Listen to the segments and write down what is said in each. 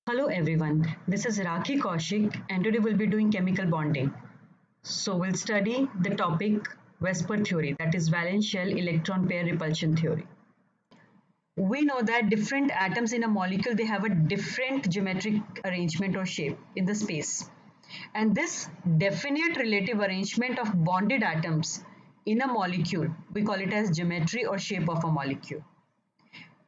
Hello everyone, this is Rakhi Kaushik and today we'll be doing chemical bonding. So we'll study the topic VSEPR theory, that is valence shell electron pair repulsion theory. We know that different atoms in a molecule, they have a different geometric arrangement or shape in the space. And this definite relative arrangement of bonded atoms in a molecule, we call it as geometry or shape of a molecule.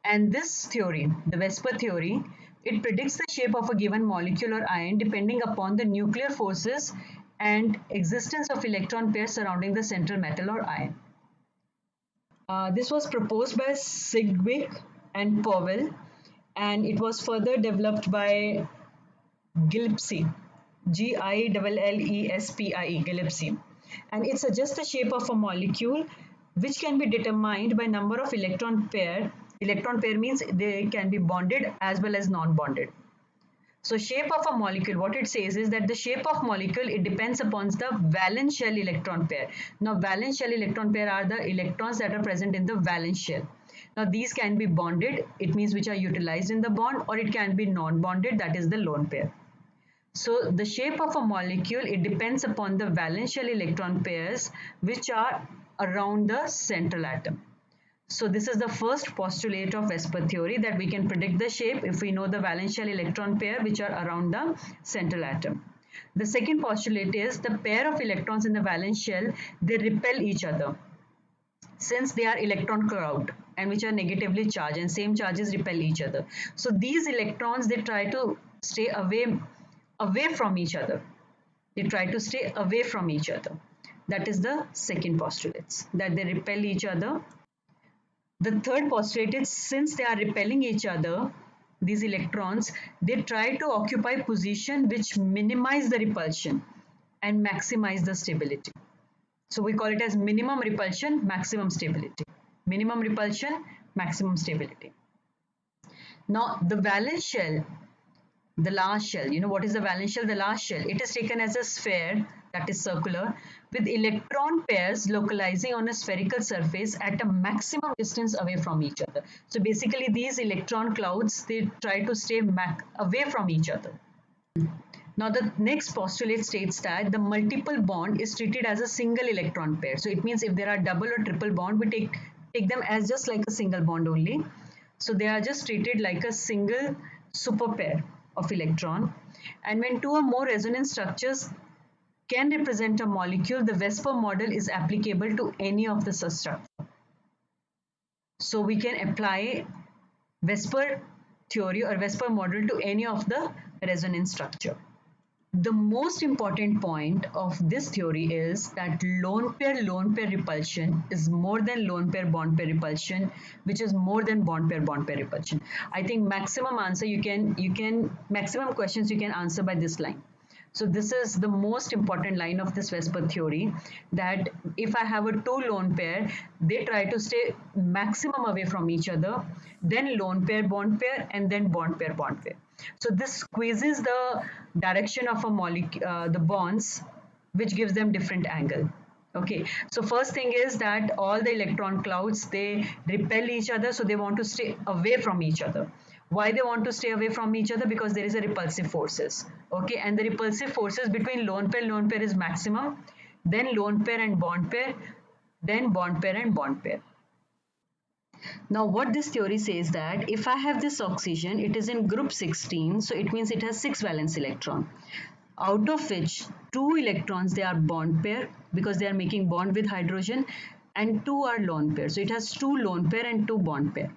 And this theory, the VSEPR theory, it predicts the shape of a given molecule or ion depending upon the nuclear forces and existence of electron pairs surrounding the central metal or ion. This was proposed by Sigwick and Powell, and it was further developed by Gillespie, Gillespie, Gillespie, and it suggests the shape of a molecule which can be determined by number of electron pair. Electron pair means they can be bonded as well as non-bonded. So shape of a molecule, what it says is that the shape of molecule, it depends upon the valence shell electron pair. Now valence shell electron pair are the electrons that are present in the valence shell. Now these can be bonded, it means which are utilized in the bond, or it can be non-bonded, that is the lone pair. So the shape of a molecule, it depends upon the valence shell electron pairs which are around the central atom. So this is the first postulate of VSEPR theory, that we can predict the shape if we know the valence shell electron pair which are around the central atom. The second postulate is the pair of electrons in the valence shell, they repel each other since they are electron cloud and which are negatively charged, and same charges repel each other. So these electrons, they try to stay away from each other. They try to stay away from each other. That is the second postulate, that they repel each other. The third postulate is since they are repelling each other, these electrons, they try to occupy position which minimize the repulsion and maximize the stability. So we call it as minimum repulsion, maximum stability. Minimum repulsion, maximum stability. Now the valence shell, the last shell, you know what is the valence shell? The last shell, it is taken as a sphere that is circular with electron pairs localizing on a spherical surface at a maximum distance away from each other. So basically these electron clouds, they try to stay away from each other. Now the next postulate states that the multiple bond is treated as a single electron pair. So it means if there are double or triple bond, we take them as just like a single bond only. So they are just treated like a single super pair of electron. And when two or more resonance structures can represent a molecule, the VSEPR model is applicable to any of the such structures. So we can apply VSEPR theory or VSEPR model to any of the resonance structure. The most important point of this theory is that lone pair repulsion is more than lone pair bond pair repulsion, which is more than bond pair repulsion. I think maximum answer maximum questions you can answer by this line. So this is the most important line of this VSEPR theory, that if I have a two lone pair, they try to stay maximum away from each other, then lone pair, and then bond pair. So this squeezes the direction of a molecule, the bonds, which gives them different angle. Okay, so first thing is that all the electron clouds, they repel each other, so they want to stay away from each other. Why they want to stay away from each other? Because there is a repulsive forces. Okay, and the repulsive forces between lone pair is maximum, then lone pair and bond pair, then bond pair and bond pair. Now what this theory says that if I have this oxygen, it is in group 16, so it means it has 6 valence electron, out of which 2 electrons, they are bond pair because they are making bond with hydrogen, and 2 are lone pair. So it has 2 lone pair and 2 bond pair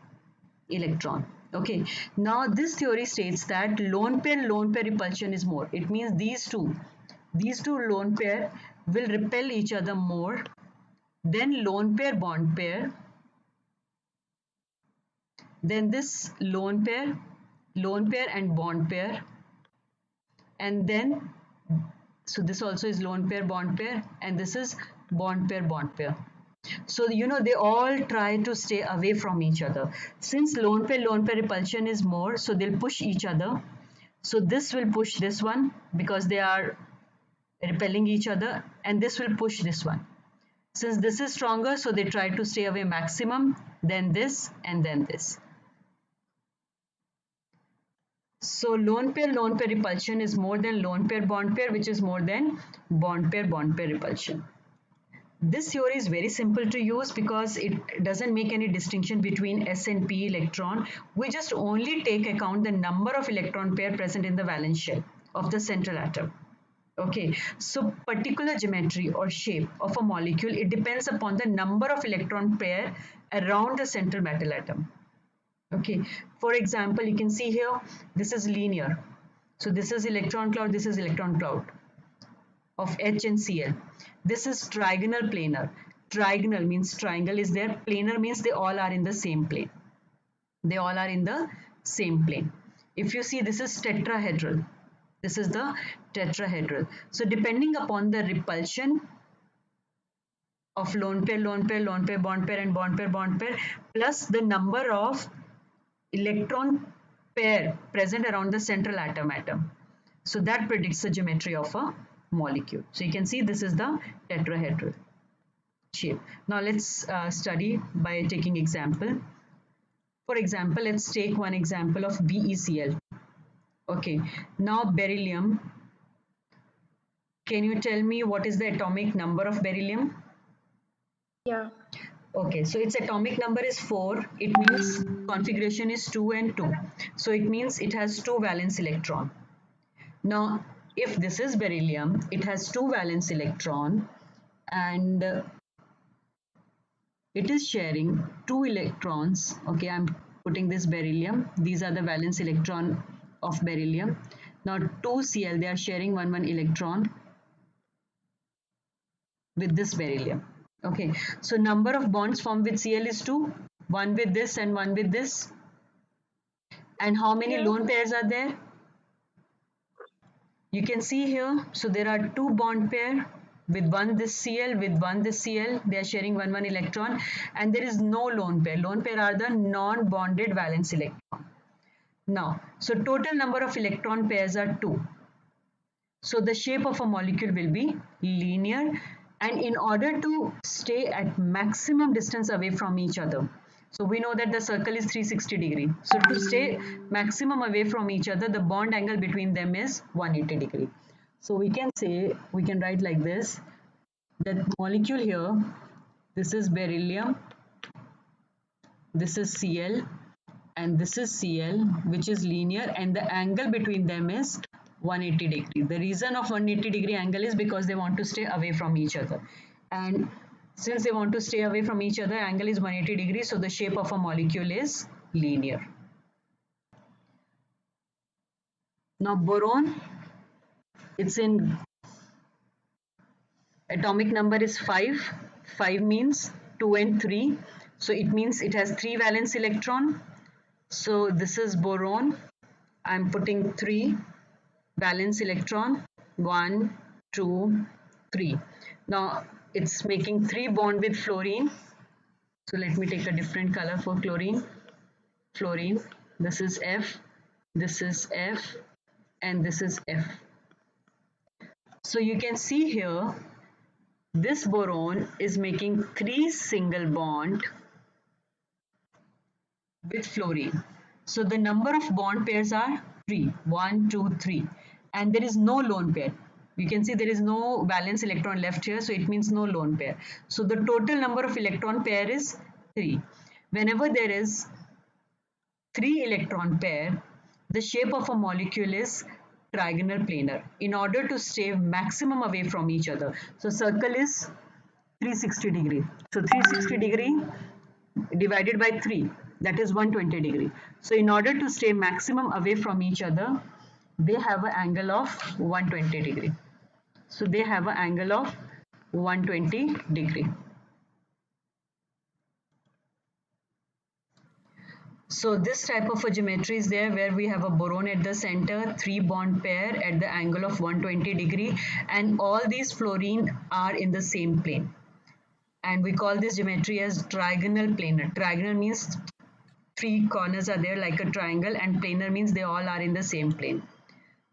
electron. Okay, now this theory states that lone pair repulsion is more. It means these two lone pair will repel each other more than lone pair bond pair, then this lone pair and bond pair, and then so this also is lone pair, and this is bond pair. So you know they all try to stay away from each other. Since lone pair repulsion is more, so they'll push each other. So this will push this one because they are repelling each other, and this will push this one. Since this is stronger, so they try to stay away maximum, then this, and then this. So lone pair repulsion is more than lone pair bond pair, which is more than bond pair repulsion. This theory is very simple to use because it doesn't make any distinction between S and P electron. We just only take account the number of electron pair present in the valence shell of the central atom. Okay, so particular geometry or shape of a molecule, it depends upon the number of electron pair around the central metal atom. Okay, for example, you can see here, this is linear. So this is electron cloud, this is electron cloud of H and Cl. This is trigonal planar. Trigonal means triangle is there. Planar means they all are in the same plane. They all are in the same plane. If you see, this is tetrahedral. This is the tetrahedral. So depending upon the repulsion of lone pair, lone pair, lone pair, bond pair, and bond pair, plus the number of electron pair present around the central atom. So that predicts the geometry of a molecule. So you can see this is the tetrahedral shape. Now let's study by taking example. For example, let's take one example of BeCl. Okay, now beryllium. Can you tell me what is the atomic number of beryllium? Yeah. Okay, so its atomic number is 4. It means configuration is 2 and 2. So it means it has 2 valence electron. Now, if this is beryllium, it has 2 valence electron and it is sharing 2 electrons. Okay, I'm putting this beryllium. These are the valence electron of beryllium. Now 2Cl, they are sharing 1 electron with this beryllium. Okay, so number of bonds formed with Cl is 2, one with this and one with this. And how many Yeah. lone pairs are there? You can see here, so there are 2 bond pair with one this Cl, with one this Cl, they are sharing 1 electron, and there is no lone pair. Lone pair are the non-bonded valence electron. Now, so total number of electron pairs are 2. So the shape of a molecule will be linear, and in order to stay at maximum distance away from each other, so we know that the circle is 360 degree. So to stay maximum away from each other, the bond angle between them is 180 degree. So we can say, we can write like this, that molecule here, this is beryllium, this is Cl, and this is Cl, which is linear, and the angle between them is 180 degree. The reason of 180 degree angle is because they want to stay away from each other. And since they want to stay away from each other, angle is 180 degrees, so the shape of a molecule is linear. Now boron, it's in atomic number is 5. 5 means 2 and 3. So it means it has 3 valence electron. So this is boron. I'm putting 3 valence electron, 1, 2, 3. Now it's making 3 bond with fluorine. So let me take a different color for chlorine. Fluorine, this is F, this is F, and this is F. So you can see here, this boron is making 3 single bond with fluorine. So the number of bond pairs are 3, 1, 2, 3, and there is no lone pair. You can see there is no valence electron left here, so it means no lone pair. So the total number of electron pair is 3. Whenever there is 3 electron pair, the shape of a molecule is trigonal planar in order to stay maximum away from each other. So circle is 360 degree. So 360 degree divided by 3, that is 120 degree. So in order to stay maximum away from each other, they have an angle of 120 degree. So they have an angle of 120 degree. So this type of a geometry is there where we have a boron at the center, 3 bond pair at the angle of 120 degree, and all these fluorine are in the same plane. And we call this geometry as trigonal planar. Trigonal means 3 corners are there like a triangle, and planar means they all are in the same plane.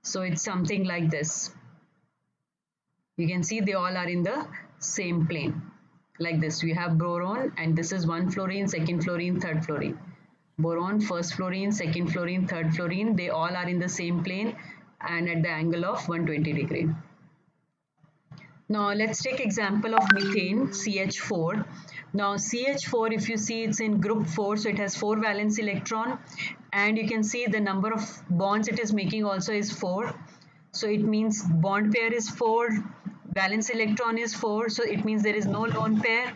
So it's something like this. You can see they all are in the same plane. Like this, we have boron, and this is 1 fluorine, 2nd fluorine, 3rd fluorine. Boron, first fluorine, second fluorine, third fluorine, they all are in the same plane and at the angle of 120 degree. Now let's take example of methane, CH4. Now CH4, if you see, it's in group 4, so it has 4 valence electron, and you can see the number of bonds it is making also is 4. So it means bond pair is 4, valence electron is 4, so it means there is no lone pair.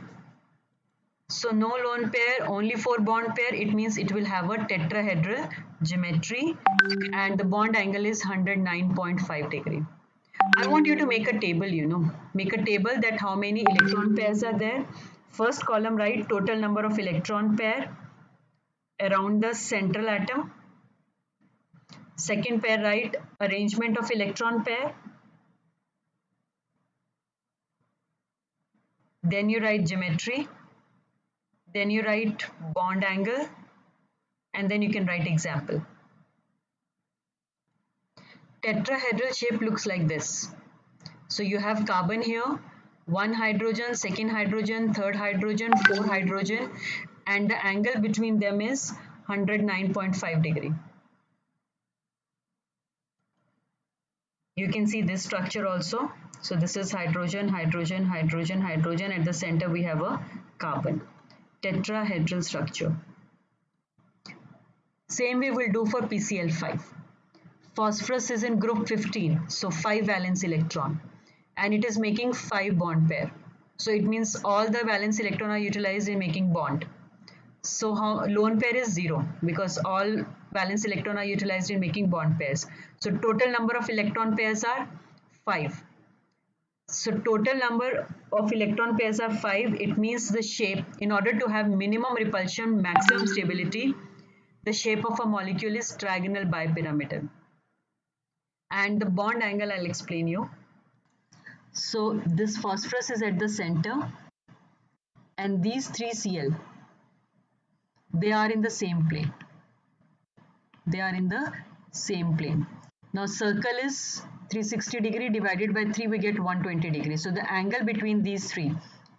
So no lone pair, only 4 bond pair, it means it will have a tetrahedral geometry and the bond angle is 109.5 degree. I want you to make a table, make a table that how many electron pairs are there. First column, write total number of electron pair around the central atom. Second pair, write arrangement of electron pair. Then you write geometry. Then you write bond angle. And then you can write example. Tetrahedral shape looks like this. So you have carbon here, 1 hydrogen, second hydrogen, third hydrogen, 4 hydrogen, and the angle between them is 109.5 degree. You can see this structure also. So this is hydrogen, hydrogen, hydrogen, hydrogen. At the center we have a carbon. Tetrahedral structure. Same we will do for PCl5. Phosphorus is in group 15, so 5 valence electron, and it is making 5 bond pair. So it means all the valence electron are utilized in making bond. So how lone pair is 0 because all valence electron are utilized in making bond pairs. So total number of electron pairs are 5. So total number of electron pairs are 5. It means the shape, in order to have minimum repulsion, maximum stability, the shape of a molecule is trigonal bipyramidal. And the bond angle I'll explain you. So this phosphorus is at the center and these 3 Cl, they are in the same plane. They are in the same plane. Now circle is 360 degree divided by 3, we get 120 degree. So the angle between these 3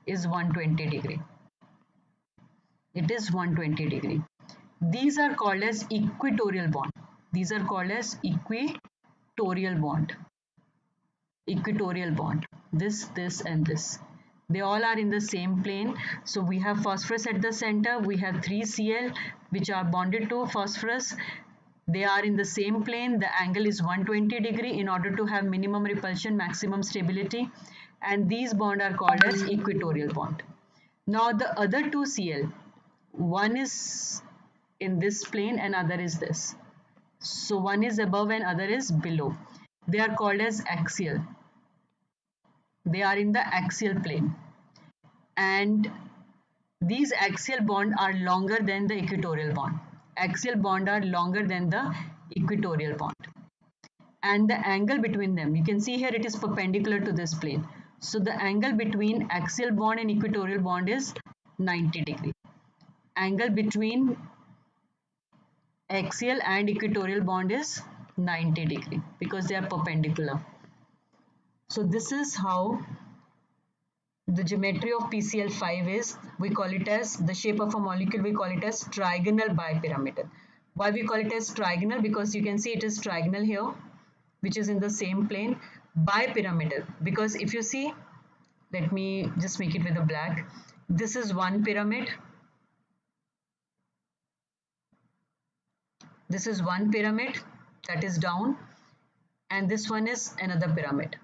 is 120 degree. It is 120 degree. These are called as equatorial bond. These are called as equatorial bond. Equatorial bond. This and this. They all are in the same plane. So we have phosphorus at the center. We have 3 Cl which are bonded to phosphorus. They are in the same plane. The angle is 120 degree in order to have minimum repulsion, maximum stability. And these bonds are called as equatorial bond. Now the other 2 Cl, one is in this plane and other is this. So one is above and other is below. They are called as axial. They are in the axial plane. And these axial bonds are longer than the equatorial bond. Axial bonds are longer than the equatorial bond. And the angle between them, you can see here it is perpendicular to this plane. So the angle between axial bond and equatorial bond is 90 degree. Angle between axial and equatorial bond is 90 degree because they are perpendicular. So this is how the geometry of PCl5 is. We call it as the shape of a molecule, we call it as trigonal bipyramidal. Why we call it as trigonal? Because you can see it is trigonal here, which is in the same plane. Bipyramidal because if you see, let me just make it with a black. This is one pyramid. This is one pyramid that is down, and this one is another pyramid.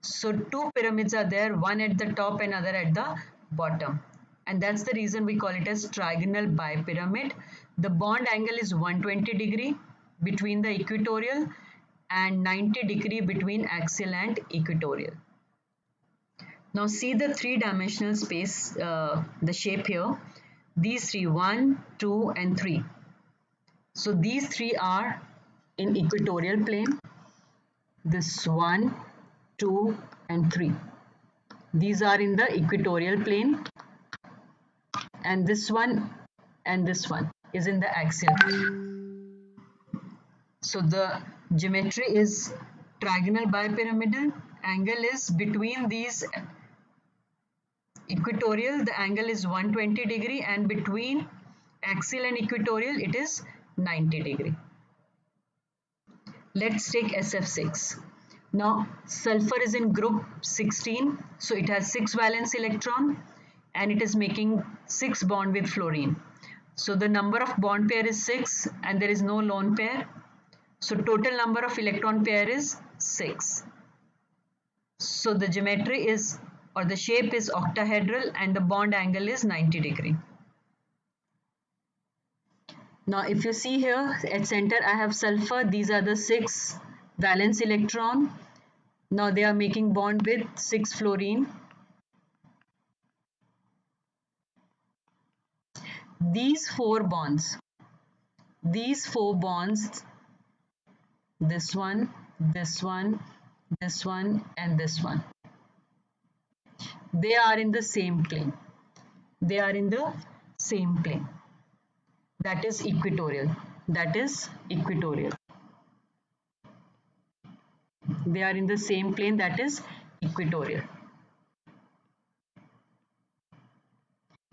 So two pyramids are there, one at the top and other at the bottom. And that's the reason we call it as trigonal bipyramid. The bond angle is 120 degree between the equatorial and 90 degree between axial and equatorial. Now see the three-dimensional space, the shape here. These three, 1, 2 and 3. So these 3 are in equatorial plane. This 1, 2 and 3. These are in the equatorial plane. And this one is in the axial plane. So the geometry is trigonal bipyramidal Angle is between these equatorial, the angle is 120 degree, and between axial and equatorial it is 90 degree. Let's take SF6. Now sulfur is in group 16, so it has 6 valence electron and it is making 6 bond with fluorine. So the number of bond pair is 6 and there is no lone pair. So total number of electron pair is 6. So the geometry is, or the shape is octahedral and the bond angle is 90 degree. Now if you see here at center I have sulfur, these are the 6 valence electron. Now they are making bond with 6 fluorine. These 4 bonds, this one, this one, this one and this one, they are in the same plane. They are in the same plane. That is equatorial. That is equatorial. They are in the same plane, that is equatorial.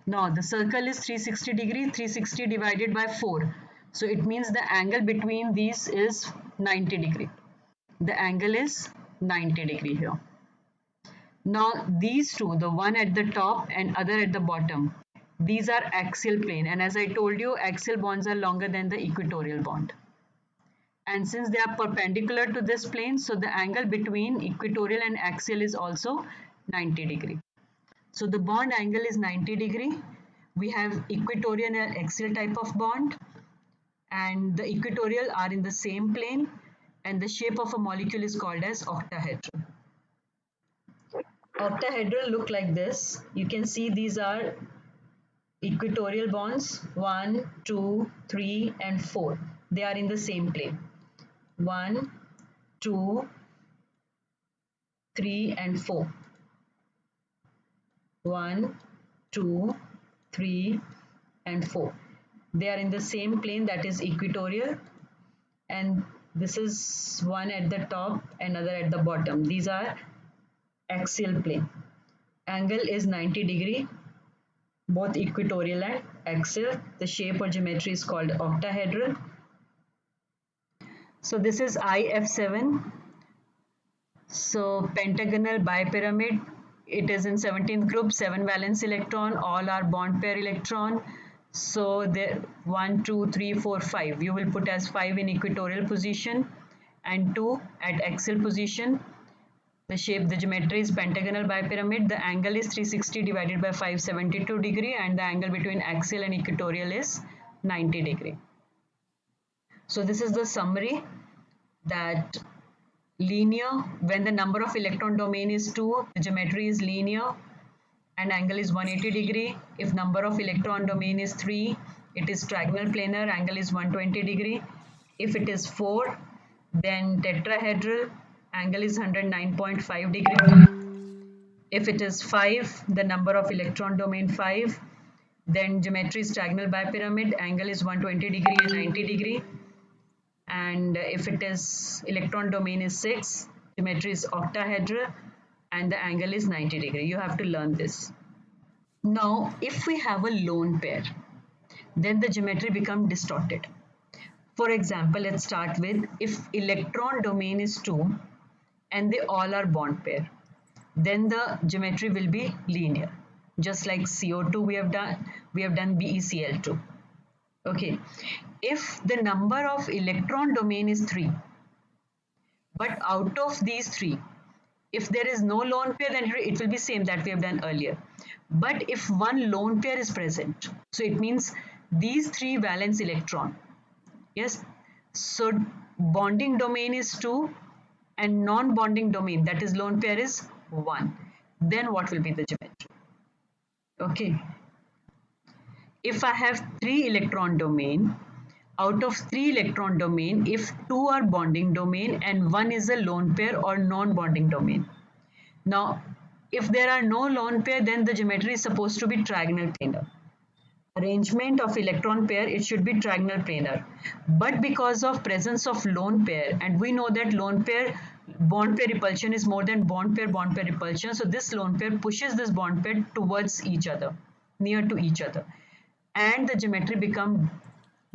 Now the circle is 360 degree, 360 divided by 4. So it means the angle between these is 90 degree. The angle is 90 degree here. Now these two, the one at the top and other at the bottom, these are axial plane, and as I told you, axial bonds are longer than the equatorial bond. And since they are perpendicular to this plane, so the angle between equatorial and axial is also 90 degree. So the bond angle is 90 degree. We have equatorial and axial type of bond, and the equatorial are in the same plane, and the shape of a molecule is called as octahedral. Octahedral look like this. You can see these are equatorial bonds 1, 2, 3 and 4. They are in the same plane. 1, 2, 3 and 4. 1, 2, 3 and 4. They are in the same plane, that is equatorial, and this is one at the top, another at the bottom. These are axial plane. Angle is 90 degree, both equatorial and axial. The shape or geometry is called octahedral. So this is IF7. So pentagonal bipyramid, it is in 17th group, 7 valence electron, all are bond pair electron. So there 1, 2, 3, 4, 5. You will put as 5 in equatorial position and 2 at axial position. The shape, the geometry is pentagonal bipyramid. The angle is 360 divided by 572 degree, and the angle between axial and equatorial is 90 degree. So this is the summary, that linear, when the number of electron domain is 2, the geometry is linear and angle is 180 degree. If number of electron domain is 3, it is trigonal planar, angle is 120 degree. If it is 4, then tetrahedral, angle is 109.5 degree. If it is 5, the number of electron domain 5, then geometry is trigonal bipyramid, angle is 120 degree and 90 degree. And if it is electron domain is 6, geometry is octahedral and the angle is 90 degree. You have to learn this. Now if we have a lone pair, then the geometry becomes distorted. For example, let's start with, if electron domain is 2 and they all are bond pair, then the geometry will be linear. Just like CO2 we have done BeCl2. Okay, if the number of electron domain is 3, but out of these 3, if there is no lone pair, then it will be same that we have done earlier. But if one lone pair is present, so it means these 3 valence electron, yes, so bonding domain is 2 and non-bonding domain, that is lone pair, is 1, then what will be the geometry? Okay, if I have 3 electron domain, out of 3 electron domain, if 2 are bonding domain and 1 is a lone pair or non-bonding domain. Now, if there are no lone pair, then the geometry is supposed to be trigonal planar. Arrangement of electron pair, it should be trigonal planar. But because of presence of lone pair, and we know that lone pair bond pair repulsion is more than bond pair repulsion. So this lone pair pushes this bond pair towards each other, near to each other, and the geometry become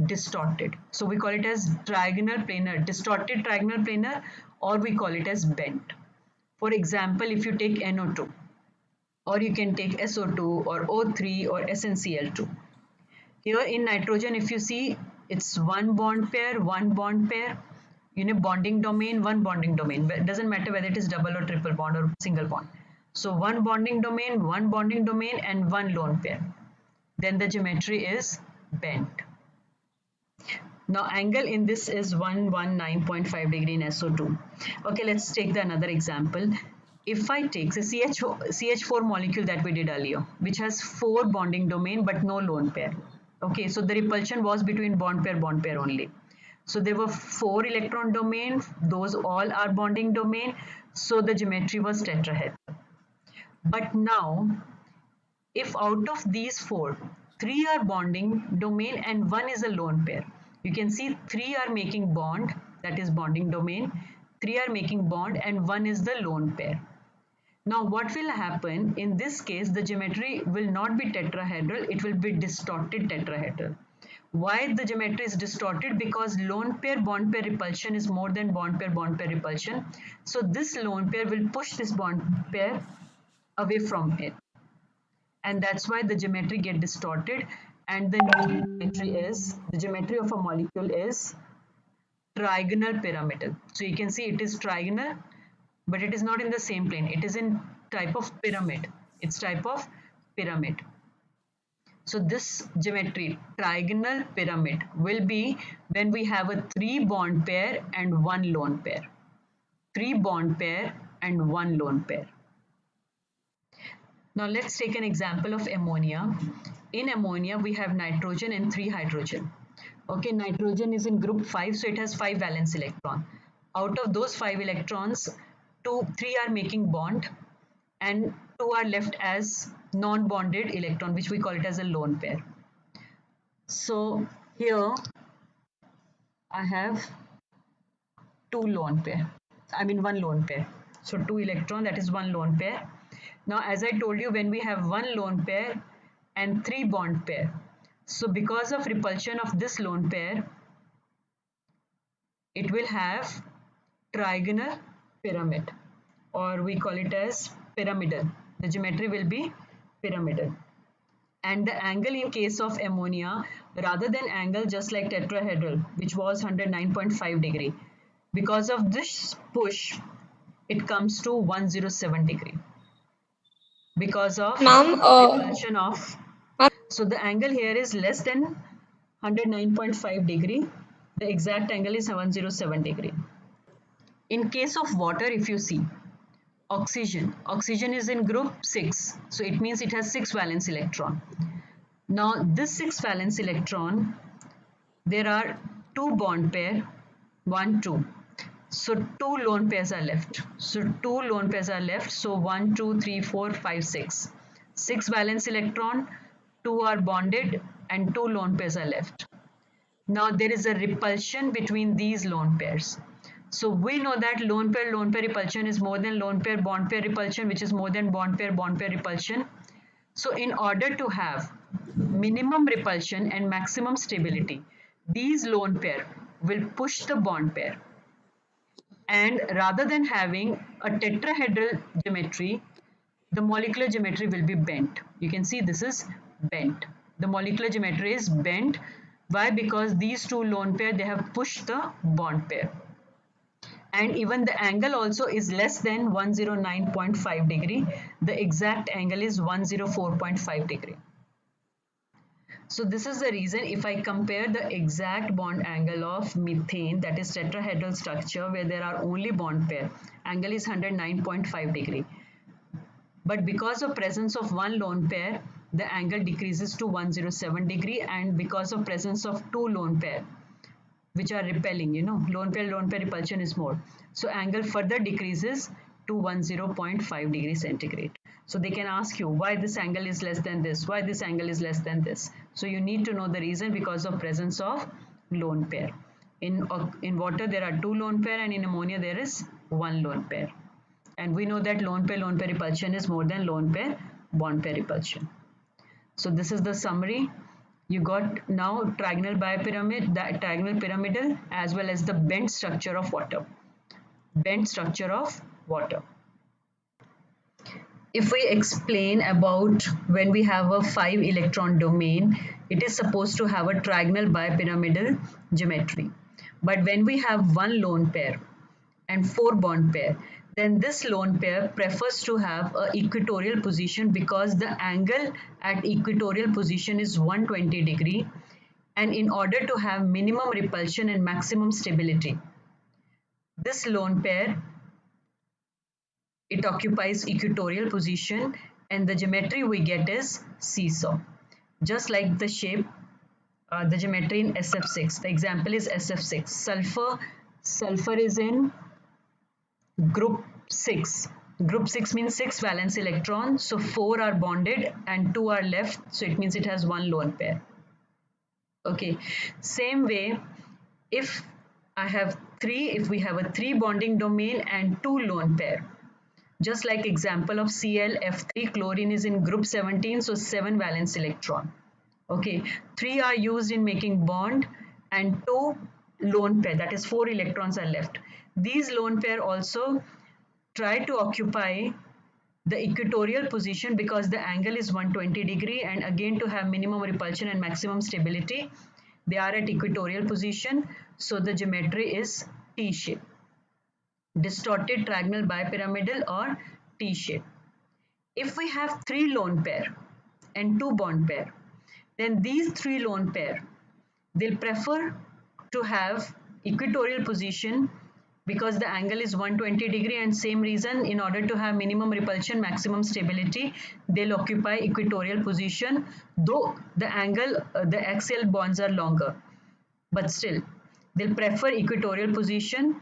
distorted. So we call it as trigonal planar, distorted trigonal planar, or we call it as bent. For example, if you take NO2, or you can take SO2 or O3 or SnCl2. Here in nitrogen, if you see, it's one bond pair, bonding domain, one bonding domain. It doesn't matter whether it is double or triple bond or single bond. So one bonding domain, and one lone pair. Then the geometry is bent. Now angle in this is 119.5 degree in SO2. Okay, let's take the another example. If I take the CH4 molecule that we did earlier, which has 4 bonding domain but no lone pair. Okay, so the repulsion was between bond pair only. So there were 4 electron domain, those all are bonding domain, so the geometry was tetrahedral. But now, if out of these 4, 3 are bonding domain and 1 is a lone pair, you can see 3 are making bond, that is bonding domain, 3 are making bond and 1 is the lone pair. Now what will happen in this case, the geometry will not be tetrahedral, it will be distorted tetrahedral. Why the geometry is distorted? Because lone pair bond pair repulsion is more than bond pair repulsion. So this lone pair will push this bond pair away from it. And that's why the geometry get distorted, and the geometry of a molecule is trigonal pyramidal. So you can see it is trigonal, but it is not in the same plane. It is in type of pyramid. It's type of pyramid. So this geometry, trigonal pyramid, will be when we have a 3 bond pair and 1 lone pair. 3 bond pair and 1 lone pair. Now let's take an example of ammonia. In ammonia, we have nitrogen and 3 hydrogen. Okay, nitrogen is in group 5, so it has 5 valence electron. Out of those 5 electrons, 3 are making bond and 2 are left as non-bonded electron, which we call it as a lone pair. So here I have 1 lone pair. So 2 electron, that is 1 lone pair. Now as I told you, when we have 1 lone pair and 3 bond pair, so because of repulsion of this lone pair, it will have trigonal pyramid, or we call it as pyramidal. The geometry will be pyramidal. And the angle in case of ammonia, rather than angle just like tetrahedral, which was 109.5 degree, because of this push, it comes to 107 degree. Because of repulsion of, so the angle here is less than 109.5 degree. The exact angle is 107 degree. In case of water, if you see, oxygen is in group 6, so it means it has 6 valence electron. Now this 6 valence electron, there are 2 bond pair, 1 2, so 2 lone pairs are left. So 1 2 3 4 5 6, 6 valence electron, 2 are bonded and 2 lone pairs are left. Now there is a repulsion between these lone pairs. So we know that lone pair repulsion is more than lone pair bond pair repulsion, which is more than bond pair repulsion. So in order to have minimum repulsion and maximum stability, these lone pair will push the bond pair. And rather than having a tetrahedral geometry, the molecular geometry will be bent. You can see this is bent. The molecular geometry is bent. Why? Because these 2 lone pair, they have pushed the bond pair. And even the angle also is less than 109.5 degree. The exact angle is 104.5 degree. So this is the reason if I compare the exact bond angle of methane, that is tetrahedral structure where there are only bond pair, angle is 109.5 degree. But because of presence of 1 lone pair, the angle decreases to 107 degree, and because of presence of 2 lone pair, which are repelling, lone pair repulsion is more. So angle further decreases to 10.5 degree centigrade. So they can ask you why this angle is less than this, why this angle is less than this. So you need to know the reason, because of presence of lone pair. In water there are 2 lone pair and in ammonia there is one lone pair. And we know that lone pair repulsion is more than lone pair bond pair repulsion. So this is the summary. You got now trigonal bipyramid, the trigonal pyramidal, as well as the bent structure of water. Bent structure of water. If we explain about when we have a 5 electron domain, it is supposed to have a trigonal bipyramidal geometry. But when we have one lone pair and 4 bond pair, then this lone pair prefers to have a equatorial position because the angle at equatorial position is 120 degree, and in order to have minimum repulsion and maximum stability, this lone pair, it occupies equatorial position, and the geometry we get is seesaw. Just like the shape, the geometry in SF6. The example is SF6. Sulfur is in group 6. Group 6 means 6 valence electrons. So 4 are bonded and 2 are left. So it means it has one lone pair. Okay. Same way, if we have a 3 bonding domain and 2 lone pair. Just like example of ClF3, chlorine is in group 17, so 7 valence electron. Okay, 3 are used in making bond and 2 lone pair, that is 4 electrons are left. These lone pair also try to occupy the equatorial position because the angle is 120 degree, and again to have minimum repulsion and maximum stability, they are at equatorial position. So the geometry is T-shape. Distorted trigonal bipyramidal or T-shape. If we have 3 lone pair and 2 bond pair, then these 3 lone pair, they'll prefer to have equatorial position because the angle is 120 degree, and same reason, in order to have minimum repulsion, maximum stability, they'll occupy equatorial position, though the angle, the axial bonds are longer, but still they'll prefer equatorial position.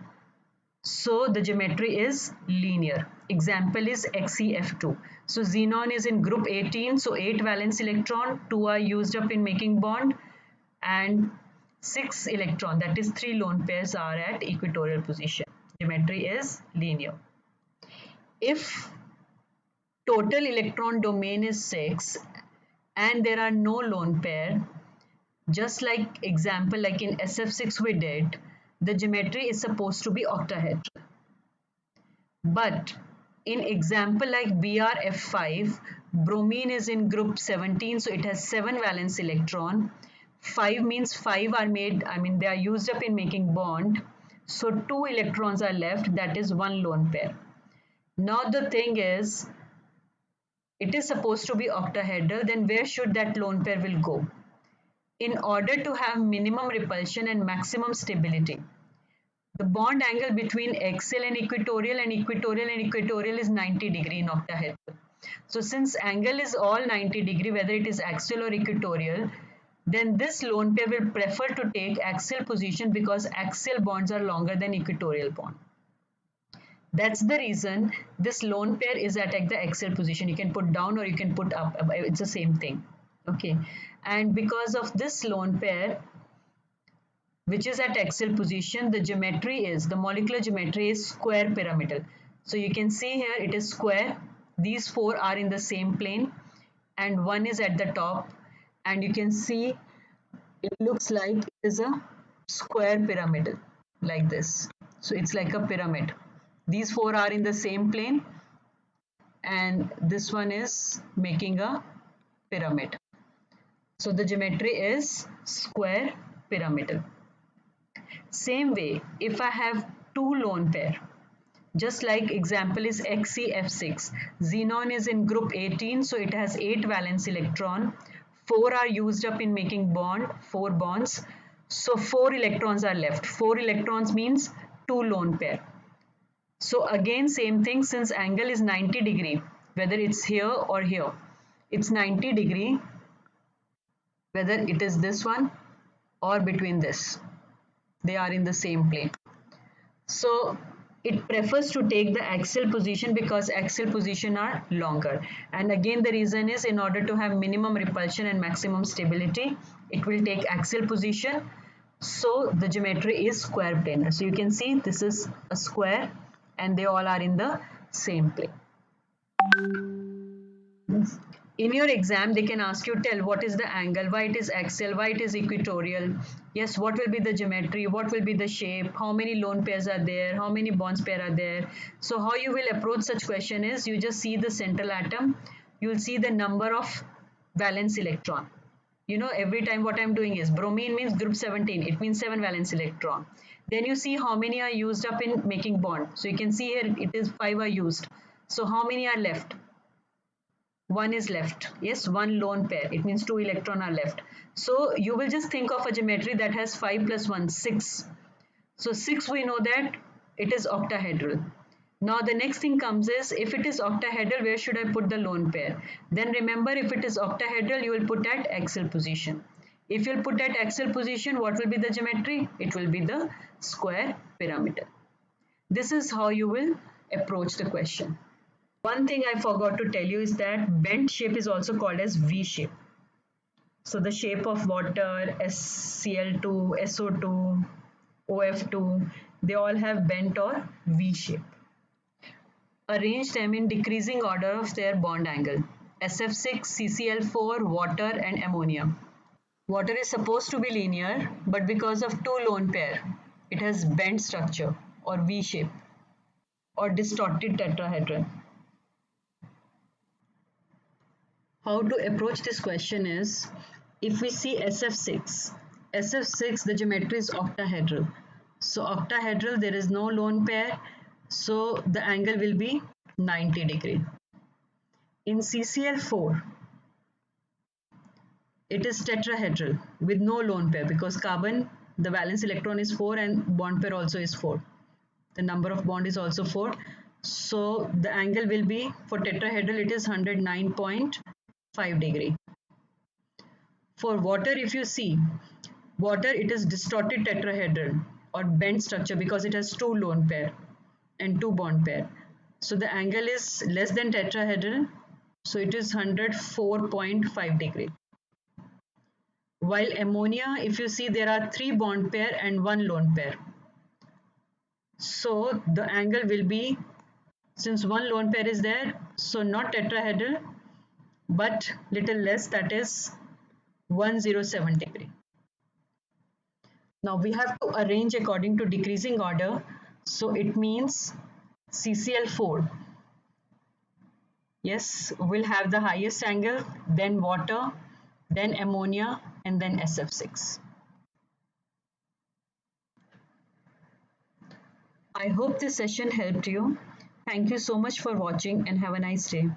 So the geometry is linear. Example is XeF2. So xenon is in group 18, so 8 valence electron, 2 are used up in making bond, and 6 electron, that is 3 lone pairs, are at equatorial position. Geometry is linear. If total electron domain is 6 and there are no lone pair, just like example like in SF6 we did, the geometry is supposed to be octahedral. But in example like BrF5, bromine is in group 17, so it has 7 valence electron. 5 means 5 are made, they are used up in making bond. So 2 electrons are left, that is 1 lone pair. Now the thing is, it is supposed to be octahedral, then where should that lone pair will go? In order to have minimum repulsion and maximum stability, the bond angle between axial and equatorial is 90 degree in octahedral. So since angle is all 90 degree, whether it is axial or equatorial, then this lone pair will prefer to take axial position because axial bonds are longer than equatorial bond. That's the reason this lone pair is at the axial position. You can put down or you can put up, it's the same thing. Okay, and because of this lone pair, which is at axial position, the molecular geometry is square pyramidal. So you can see here it is square. These 4 are in the same plane and 1 is at the top, and you can see it looks like it is a square pyramidal like this. So it's like a pyramid. These 4 are in the same plane and this one is making a pyramid. So the geometry is square pyramidal. Same way, if I have 2 lone pair, just like example is XeF6, xenon is in group 18, so it has 8 valence electron, 4 are used up in making bond, 4 bonds, so 4 electrons are left. 4 electrons means 2 lone pair. So again same thing, since angle is 90 degree, whether it's here or here, it's 90 degree, whether it is this one or between this, they are in the same plane. So it prefers to take the axial position because axial position are longer. And again the reason is, in order to have minimum repulsion and maximum stability, it will take axial position. So the geometry is square planar. So you can see this is a square and they all are in the same plane. In your exam, they can ask you, tell what is the angle, why it is axial, why it is equatorial. Yes, what will be the geometry, what will be the shape, how many lone pairs are there, how many bonds pair are there. So how you will approach such question is, you just see the central atom, you will see the number of valence electron. You know, every time what I'm doing is, bromine means group 17, it means 7 valence electron. Then you see how many are used up in making bond. So you can see here it is 5 are used. So how many are left? One is left. Yes, one lone pair. It means 2 electron are left. So you will just think of a geometry that has 5 plus 1, 6. So 6 we know that it is octahedral. Now the next thing comes is, if it is octahedral, where should I put the lone pair? Then remember, if it is octahedral, you will put at axial position. If you will put at axial position, what will be the geometry? It will be the square pyramidal. This is how you will approach the question. One thing I forgot to tell you is that bent shape is also called as V shape. So the shape of water, SCl2, SO2, OF2, they all have bent or V shape. Arrange them in decreasing order of their bond angle. SF6, CCl4, water and ammonia. Water is supposed to be linear, but because of two lone pair, it has bent structure or V shape or distorted tetrahedron. How to approach this question is, if we see SF6, the geometry is octahedral. So octahedral, there is no lone pair, so the angle will be 90 degree. In CCl4, it is tetrahedral with no lone pair, because carbon, the valence electron is 4 and bond pair also is 4. The number of bond is also 4. So the angle will be, for tetrahedral, it is 109.5 degree. For water, if you see, water, it is distorted tetrahedral or bent structure because it has two lone pair and two bond pair. So the angle is less than tetrahedral, so it is 104.5 degree. While ammonia, if you see, there are three bond pair and one lone pair. So the angle will be, since one lone pair is there, so not tetrahedral, but little less, that is 107 degree. Now we have to arrange according to decreasing order. So it means CCl4, yes, will have the highest angle, then water, then ammonia, and then SF6. I hope this session helped you. Thank you so much for watching and have a nice day.